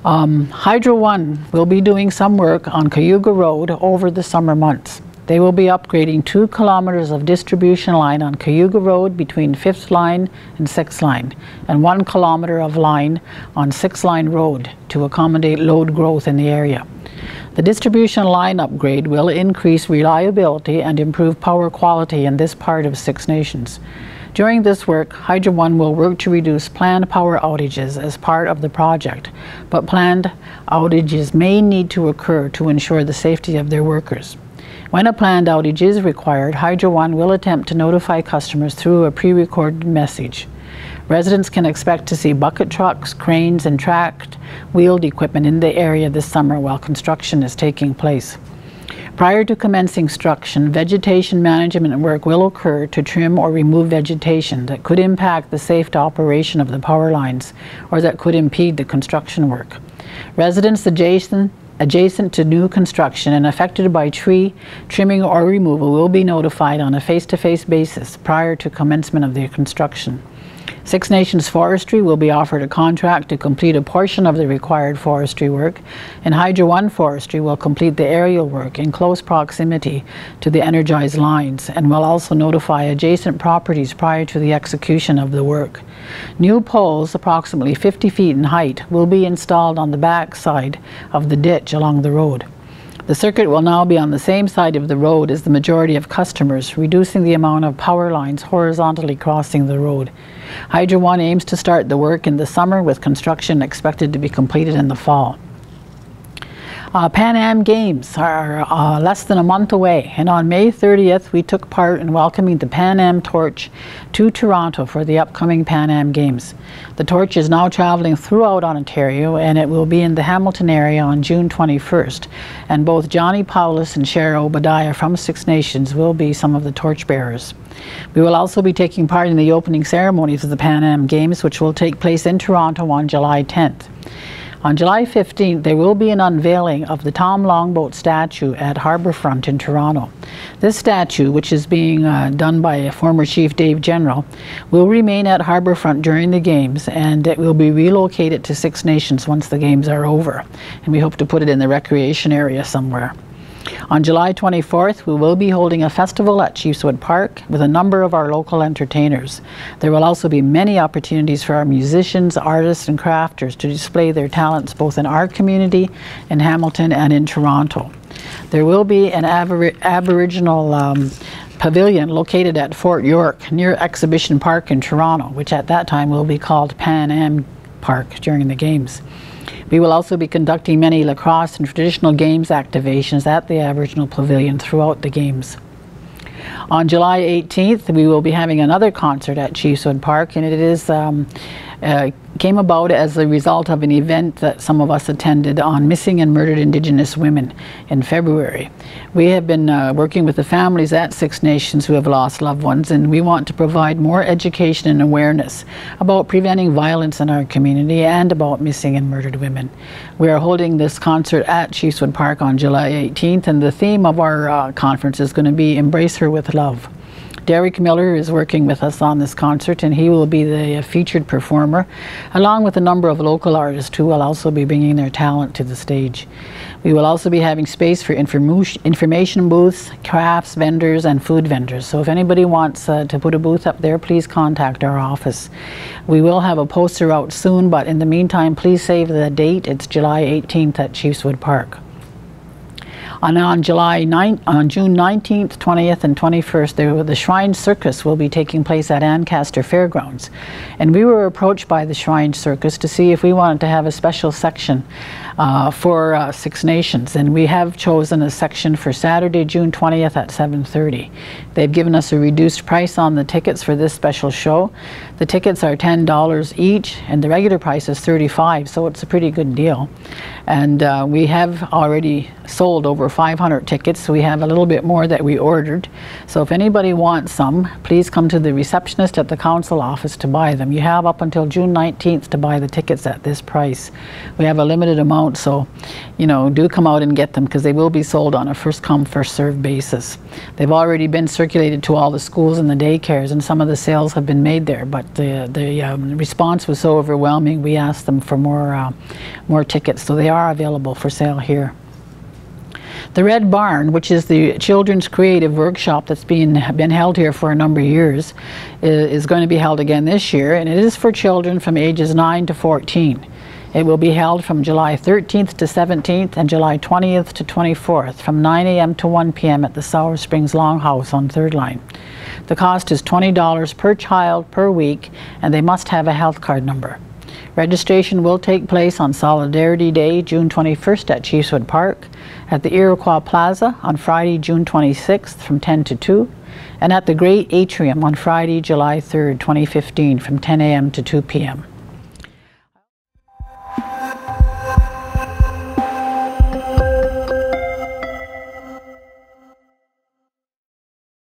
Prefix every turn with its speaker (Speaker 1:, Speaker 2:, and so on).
Speaker 1: Hydro One will be doing some work on Cayuga Road over the summer months. They will be upgrading 2 kilometers of distribution line on Cayuga Road between 5th Line and 6th Line, and 1 kilometer of line on 6th Line Road to accommodate load growth in the area. The distribution line upgrade will increase reliability and improve power quality in this part of Six Nations. During this work, Hydro One will work to reduce planned power outages as part of the project, but planned outages may need to occur to ensure the safety of their workers. When a planned outage is required, Hydro One will attempt to notify customers through a pre-recorded message. Residents can expect to see bucket trucks, cranes, and tracked wheeled equipment in the area this summer while construction is taking place. Prior to commencing construction, vegetation management work will occur to trim or remove vegetation that could impact the safe operation of the power lines or that could impede the construction work. Residents adjacent to new construction and affected by tree trimming or removal will be notified on a face-to-face basis prior to commencement of the construction. Six Nations Forestry will be offered a contract to complete a portion of the required forestry work, and Hydro One Forestry will complete the aerial work in close proximity to the energized lines and will also notify adjacent properties prior to the execution of the work. New poles, approximately 50 feet in height, will be installed on the back side of the ditch along the road. The circuit will now be on the same side of the road as the majority of customers, reducing the amount of power lines horizontally crossing the road. Hydro One aims to start the work in the summer, with construction expected to be completed in the fall. Pan Am Games are less than a month away, and on May 30th we took part in welcoming the Pan Am Torch to Toronto for the upcoming Pan Am Games. The torch is now traveling throughout Ontario, and it will be in the Hamilton area on June 21st, and both Johnny Paulus and Cher Obadiah from Six Nations will be some of the torch bearers. We will also be taking part in the opening ceremonies of the Pan Am Games, which will take place in Toronto on July 10th. On July 15th, there will be an unveiling of the Tom Longboat statue at Harbourfront in Toronto. This statue, which is being done by former Chief Dave General, will remain at Harbourfront during the Games, and it will be relocated to Six Nations once the Games are over. And we hope to put it in the recreation area somewhere. On July 24th, we will be holding a festival at Chiefswood Park with a number of our local entertainers. There will also be many opportunities for our musicians, artists, and crafters to display their talents both in our community, in Hamilton, and in Toronto. There will be an Aboriginal pavilion located at Fort York near Exhibition Park in Toronto, which at that time will be called Pan Am Park during the Games. We will also be conducting many lacrosse and traditional games activations at the Aboriginal Pavilion throughout the Games. On July 18th, we will be having another concert at Chiefswood Park, and it is came about as a result of an event that some of us attended on missing and murdered Indigenous women in February. We have been working with the families at Six Nations who have lost loved ones, and we want to provide more education and awareness about preventing violence in our community and about missing and murdered women. We are holding this concert at Chiefswood Park on July 18th, and the theme of our conference is going to be Embrace Her with Love. Derek Miller is working with us on this concert, and he will be the featured performer, along with a number of local artists who will also be bringing their talent to the stage. We will also be having space for information booths, crafts vendors, and food vendors. So if anybody wants to put a booth up there, please contact our office. We will have a poster out soon, but in the meantime, please save the date. It's July 18th at Chiefswood Park. On June 19th, 20th, and 21st, the Shrine Circus will be taking place at Ancaster Fairgrounds. And we were approached by the Shrine Circus to see if we wanted to have a special section for Six Nations. And we have chosen a section for Saturday, June 20th at 7:30. They've given us a reduced price on the tickets for this special show. The tickets are $10 each, and the regular price is $35, so it's a pretty good deal. And we have already sold over 500 tickets, so we have a little bit more that we ordered. So if anybody wants some, please come to the receptionist at the council office to buy them. You have up until June 19th to buy the tickets at this price. We have a limited amount, so do come out and get them, because they will be sold on a first come first served basis. They've already been circulated to all the schools and the daycares, and some of the sales have been made there, but the response was so overwhelming we asked them for more tickets, so they are available for sale here. The Red Barn, which is the children's creative workshop that's been held here for a number of years, is going to be held again this year, and it is for children from ages 9 to 14. It will be held from July 13th to 17th and July 20th to 24th from 9 a.m. to 1 p.m. at the Sour Springs Longhouse on 3rd Line. The cost is $20 per child per week, and they must have a health card number. Registration will take place on Solidarity Day, June 21st at Chiefswood Park, at the Iroquois Plaza on Friday, June 26th from 10 to 2, and at the Great Atrium on Friday, July 3rd, 2015 from 10 a.m. to 2 p.m.